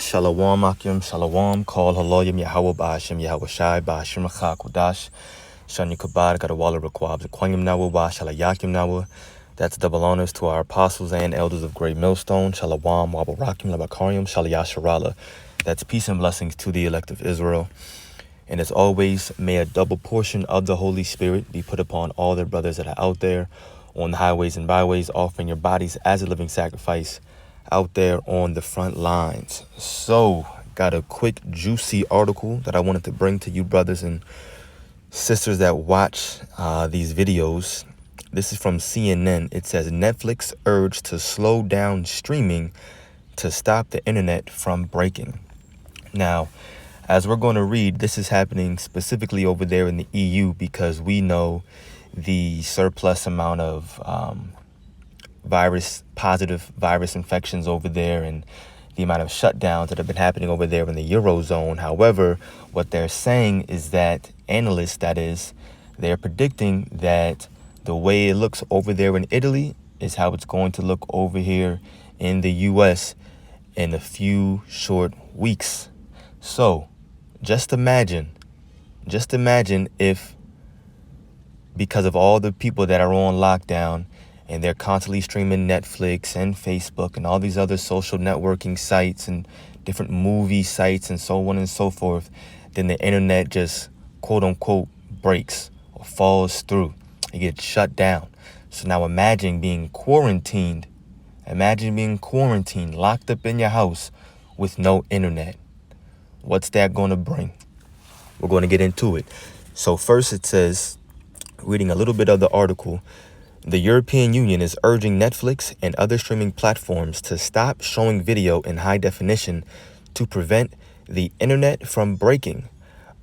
Shalom Akim Shalom Call Haloyim Yahweh Bashim Yahweh Shai Bashim Kodash Shani Kabad Gadawala Requab Zaquanyam Nawa Shalayakim Nawa. That's double honors to our apostles and elders of Great Millstone. Shalom Wabarakim Labakarium Shalayasharala. That's peace and blessings to the elect of Israel. And as always, may a double portion of the Holy Spirit be put upon all their brothers that are out there on the highways and byways, offering your bodies as a living sacrifice out there on the front lines. So, got a quick, juicy article that I wanted to bring to you brothers and sisters that watch these videos. This is from CNN. It says, Netflix urged to slow down streaming to stop the internet from breaking. Now, as we're going to read, this is happening specifically over there in the EU because we know the surplus amount of positive virus infections over there and the amount of shutdowns that have been happening over there in the Eurozone. However, what they're saying is that analysts, that is, they're predicting that the way it looks over there in Italy is how it's going to look over here in the US in a few short weeks. So just imagine if, because of all the people that are on lockdown and they're constantly streaming Netflix and Facebook and all these other social networking sites and different movie sites and so on and so forth, then the internet just quote unquote breaks or falls through. It gets shut down. So now imagine being quarantined, locked up in your house with no internet. What's that going to bring? We're going to get into it. So first it says, reading a little bit of the article, the European Union is urging Netflix and other streaming platforms to stop showing video in high definition to prevent the internet from breaking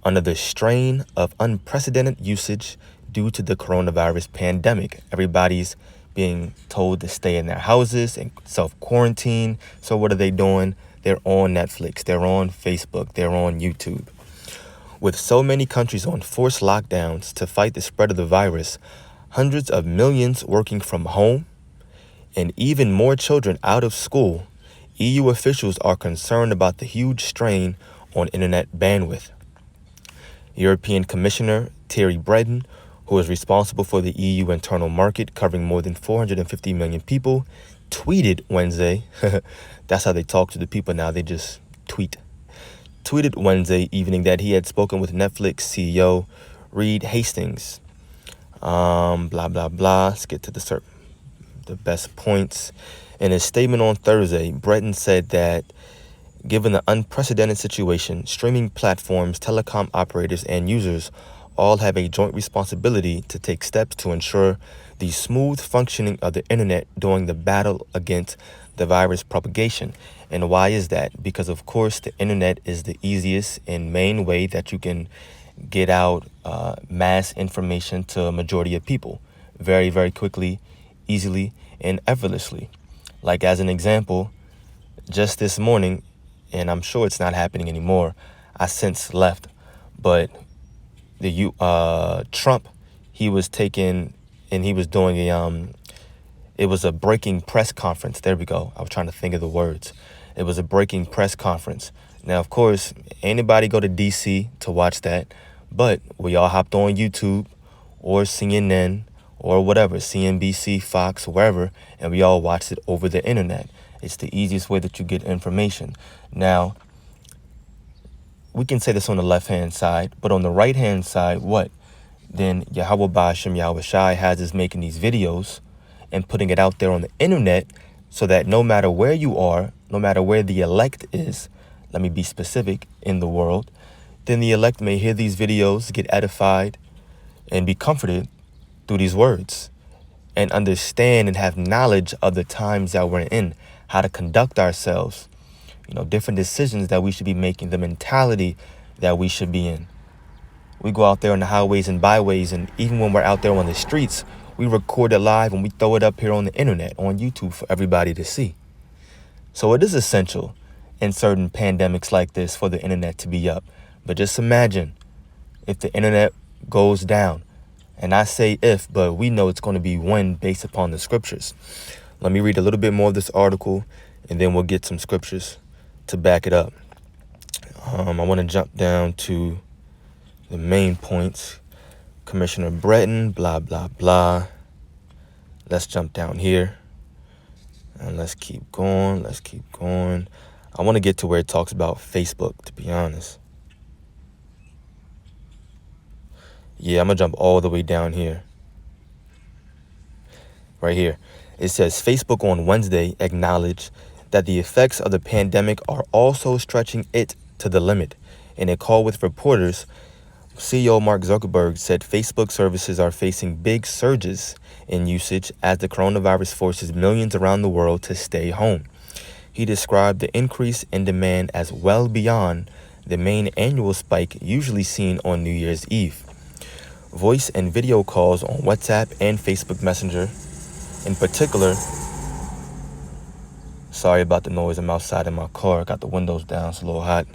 under the strain of unprecedented usage due to the coronavirus pandemic. Everybody's being told to stay in their houses and self-quarantine. So what are they doing? They're on Netflix, they're on Facebook, they're on YouTube. With so many countries on forced lockdowns to fight the spread of the virus, hundreds of millions working from home, and even more children out of school, EU officials are concerned about the huge strain on internet bandwidth. European Commissioner Thierry Breton, who is responsible for the EU internal market covering more than 450 million people, tweeted Wednesday, that's how they talk to the people now, they just tweeted Wednesday evening that he had spoken with Netflix CEO Reed Hastings. Blah, blah, blah. Let's get to the best points. In his statement on Thursday, Breton said that given the unprecedented situation, streaming platforms, telecom operators, and users all have a joint responsibility to take steps to ensure the smooth functioning of the internet during the battle against the virus propagation. And why is that? Because, of course, the internet is the easiest and main way that you can get out mass information to a majority of people very, very quickly, easily, and effortlessly. Like, as an example, just this morning, and I'm sure it's not happening anymore, I since left, but Trump, he was taking and he was doing it was a breaking press conference. There we go. I was trying to think of the words. It was a breaking press conference. Now, of course, anybody go to DC to watch that, but we all hopped on YouTube or CNN or whatever, CNBC, Fox, wherever, and we all watched it over the internet. It's the easiest way that you get information. Now, we can say this on the left-hand side, but on the right-hand side, what? Then Yahweh Bashim Yahweh Shai has us making these videos and putting it out there on the internet so that no matter where you are, no matter where the elect is, let me be specific, in the world, then the elect may hear these videos, get edified, and be comforted through these words and understand and have knowledge of the times that we're in, how to conduct ourselves, different decisions that we should be making, the mentality that we should be in. We go out there on the highways and byways, and even when we're out there on the streets, we record it live and we throw it up here on the internet, on YouTube for everybody to see. So it is essential in certain pandemics like this for the internet to be up. But just imagine if the internet goes down. And I say if, but we know it's going to be when based upon the scriptures. Let me read a little bit more of this article and then we'll get some scriptures to back it up. I want to jump down to the main points. Commissioner Breton, blah, blah, blah. Let's jump down here. And let's keep going. I want to get to where it talks about Facebook, to be honest. Yeah, I'm going to jump all the way down here. Right here. It says, Facebook on Wednesday acknowledged that the effects of the pandemic are also stretching it to the limit. In a call with reporters, CEO Mark Zuckerberg said Facebook services are facing big surges in usage as the coronavirus forces millions around the world to stay home. He described the increase in demand as well beyond the main annual spike usually seen on New Year's Eve. Voice and video calls on WhatsApp and Facebook Messenger, in particular, sorry about the noise, I'm outside in my car, got the windows down, it's a little hot.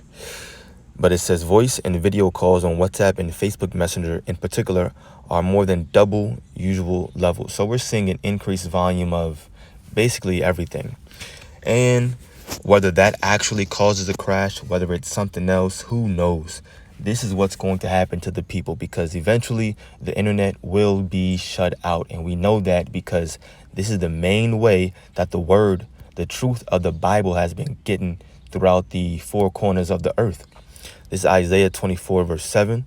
But it says voice and video calls on WhatsApp and Facebook Messenger in particular are more than double usual levels. So we're seeing an increased volume of basically everything. And whether that actually causes a crash, whether it's something else, who knows? This is what's going to happen to the people, because eventually the internet will be shut out. And we know that because this is the main way that the word, the truth of the Bible has been getting throughout the four corners of the earth. This is Isaiah 24, verse 7.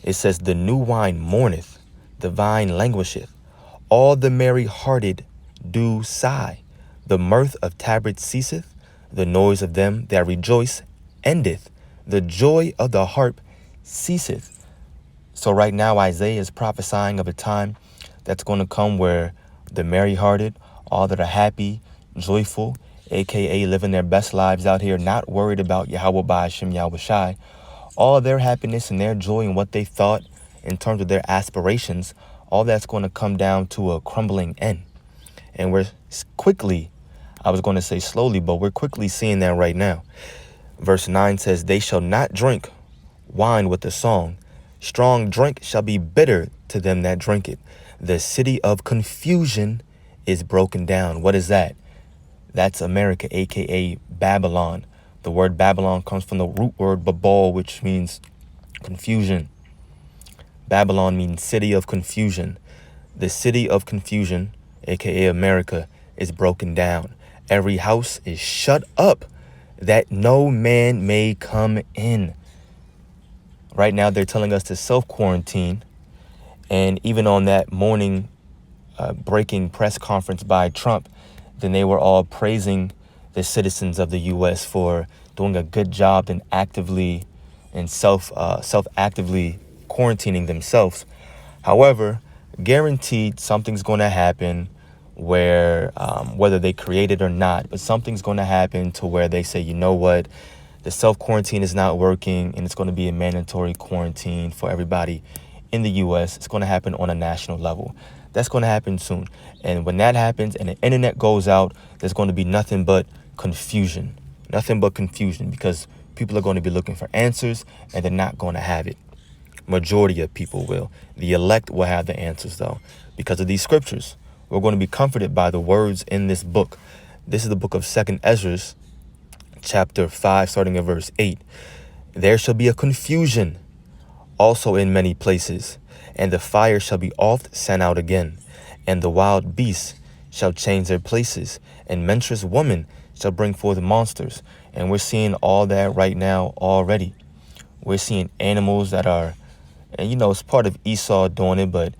It says, the new wine mourneth, the vine languisheth. All the merry-hearted do sigh. The mirth of tabrets ceaseth. The noise of them that rejoice endeth. The joy of the harp ceaseth. So right now, Isaiah is prophesying of a time that's going to come where the merry-hearted, all that are happy, joyful, aka living their best lives out here, not worried about Yahweh Ba'ashem Yahweh Shai, all their happiness and their joy and what they thought in terms of their aspirations, all that's going to come down to a crumbling end. And we're quickly, I was going to say slowly, but we're quickly seeing that right now. Verse 9 says, they shall not drink wine with the song. Strong drink shall be bitter to them that drink it. The city of confusion is broken down. What is that? That's America, aka Babylon. The word Babylon comes from the root word Babal, which means confusion. Babylon means city of confusion. The city of confusion, aka America, is broken down. Every house is shut up that no man may come in. Right now, they're telling us to self-quarantine. And even on that morning breaking press conference by Trump, then they were all praising the citizens of the U.S. for doing a good job and actively and self-actively quarantining themselves. However, guaranteed something's going to happen where whether they create it or not, but something's going to happen to where they say, you know what, the self-quarantine is not working and it's going to be a mandatory quarantine for everybody in the U.S. It's going to happen on a national level. That's going to happen soon. And when that happens and the internet goes out, there's going to be nothing but confusion. Nothing but confusion, because people are going to be looking for answers and they're not going to have it. Majority of people will. The elect will have the answers, though, because of these scriptures. We're going to be comforted by the words in this book. This is the book of 2nd Ezra, chapter 5, starting at verse 8. There shall be a confusion also in many places, and the fire shall be oft sent out again, and the wild beasts shall change their places, and menstruous women shall bring forth monsters. And we're seeing all that right now already. We're seeing animals that are, and you know, it's part of Esau doing it, but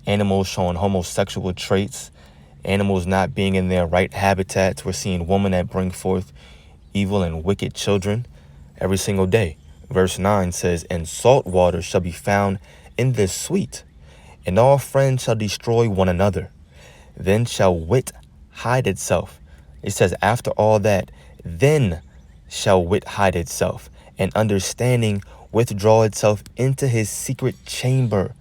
animals showing homosexual traits, animals not being in their right habitats. We're seeing women that bring forth evil and wicked children every single day. Verse 9 says, and salt water shall be found in the sweet, and all friends shall destroy one another. Then shall wit hide itself. It says, after all that, then shall wit hide itself, and understanding withdraw itself into his secret chamber.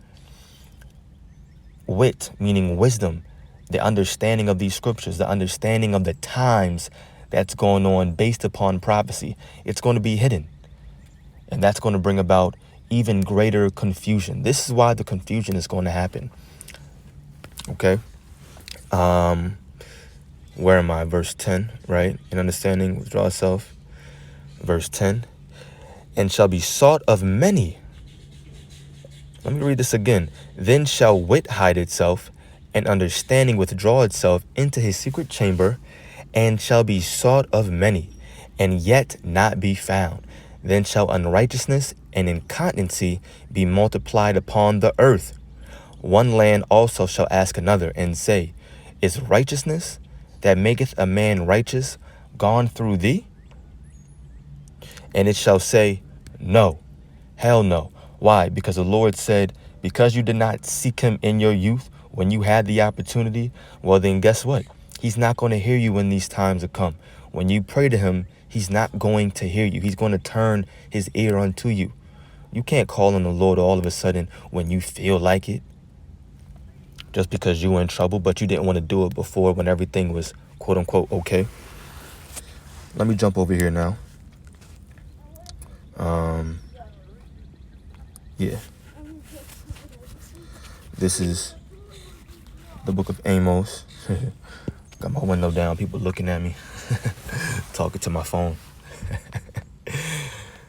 Wit, meaning wisdom, the understanding of these scriptures, the understanding of the times that's going on based upon prophecy. It's going to be hidden. And that's going to bring about even greater confusion. This is why the confusion is going to happen. Okay. Where am I? Verse 10, right? In understanding, withdraw itself. Verse 10, and shall be sought of many. Let me read this again. Then shall wit hide itself, and understanding withdraw itself into his secret chamber, and shall be sought of many, and yet not be found. Then shall unrighteousness and incontinency be multiplied upon the earth. One land also shall ask another, and say, is righteousness that maketh a man righteous gone through thee? And it shall say, no, hell no. Why? Because the Lord said, because you did not seek him in your youth when you had the opportunity, well then guess what? He's not going to hear you when these times have come. When you pray to him, he's not going to hear you. He's going to turn his ear unto you. You can't call on the Lord all of a sudden when you feel like it, just because you were in trouble, but you didn't want to do it before when everything was quote unquote okay. Let me jump over here now. Yeah. This is the book of Amos. Got my window down, people looking at me, talking to my phone.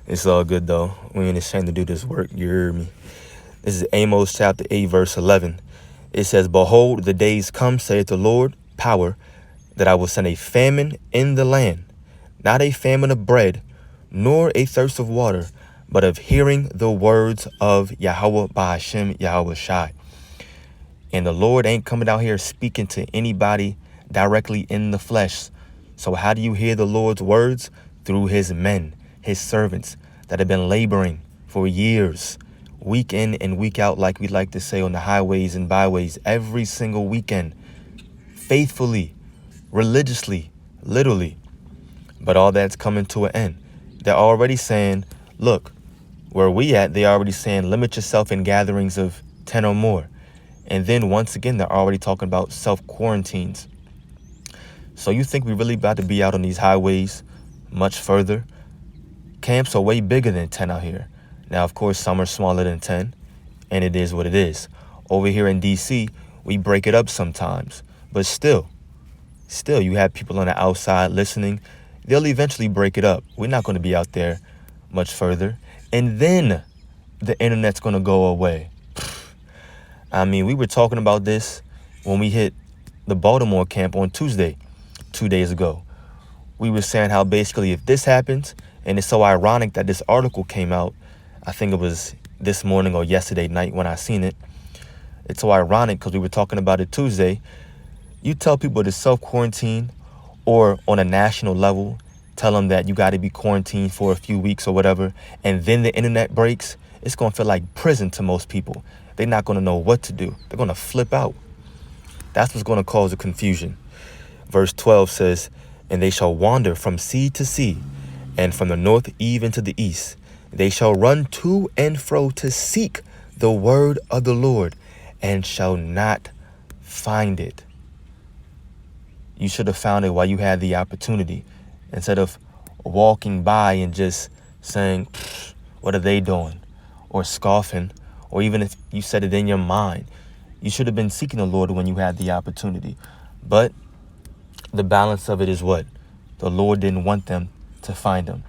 It's all good though. We ain't ashamed to do this work, you hear me? This is Amos chapter 8, verse 11. It says, behold, the days come, saith the Lord, power, that I will send a famine in the land, not a famine of bread, nor a thirst of water, but of hearing the words of Yahweh Ba'ashem Yahweh Shai. And the Lord ain't coming out here speaking to anybody directly in the flesh. So how do you hear the Lord's words? Through his men, his servants that have been laboring for years, week in and week out, like we like to say on the highways and byways, every single weekend, faithfully, religiously, literally. But all that's coming to an end. They're already saying, look, where we at, they already saying limit yourself in gatherings of 10 or more. And then once again, they're already talking about self-quarantines. So you think we really about to be out on these highways much further? Camps are way bigger than 10 out here. Now, of course, some are smaller than 10, and it is what it is. Over here in D.C., we break it up sometimes. But still, you have people on the outside listening. They'll eventually break it up. We're not going to be out there much further. And then the internet's going to go away. I mean, we were talking about this when we hit the Baltimore camp on Tuesday, 2 days ago. We were saying how basically if this happens, and it's so ironic that this article came out, I think it was this morning or yesterday night when I seen it. It's so ironic because we were talking about it Tuesday. You tell people to self-quarantine, or on a national level, tell them that you got to be quarantined for a few weeks or whatever, and then the internet breaks, it's going to feel like prison to most people. They're not going to know what to do. They're going to flip out. That's what's going to cause the confusion. Verse 12 says, and they shall wander from sea to sea, and from the north even to the east. They shall run to and fro to seek the word of the Lord, and shall not find it. You should have found it while you had the opportunity, instead of walking by and just saying, what are they doing? Or scoffing, or even if you said it in your mind. You should have been seeking the Lord when you had the opportunity. But the balance of it is what? The Lord didn't want them to find him,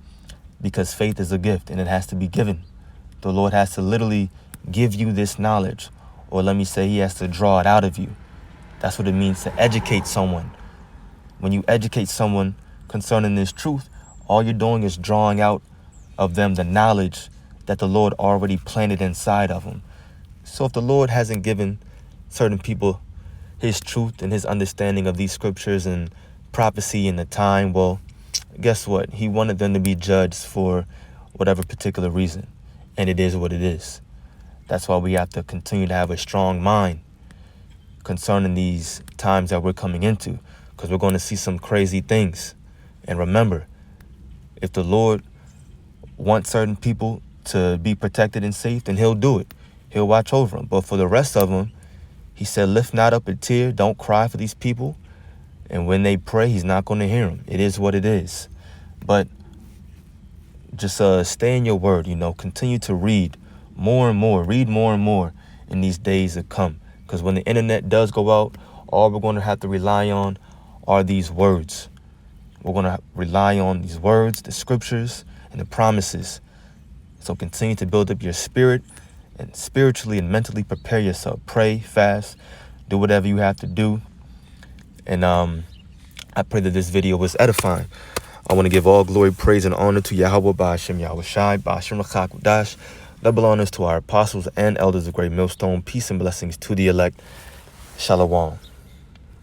because faith is a gift and it has to be given. The Lord has to literally give you this knowledge, or let me say he has to draw it out of you. That's what it means to educate someone. When you educate someone concerning this truth, all you're doing is drawing out of them the knowledge that the Lord already planted inside of them. So if the Lord hasn't given certain people his truth and his understanding of these scriptures and prophecy in the time, well, guess what? He wanted them to be judged for whatever particular reason. And it is what it is. That's why we have to continue to have a strong mind concerning these times that we're coming into, because we're going to see some crazy things. And remember, if the Lord wants certain people to be protected and safe, then he'll do it. He'll watch over them. But for the rest of them, he said, lift not up a tear. Don't cry for these people. And when they pray, he's not going to hear them. It is what it is. But just stay in your word, continue to read more and more. Read more and more in these days to come. Because when the internet does go out, all we're going to have to rely on are these words. We're going to rely on these words, the scriptures, and the promises. So continue to build up your spirit and spiritually and mentally prepare yourself. Pray, fast, do whatever you have to do. And I pray that this video was edifying. I want to give all glory, praise, and honor to Yahweh Ba'ashem Yahweh Shai, Ba'ashem Rachak double honors to our apostles and elders of Great Millstone. Peace and blessings to the elect. Shalom.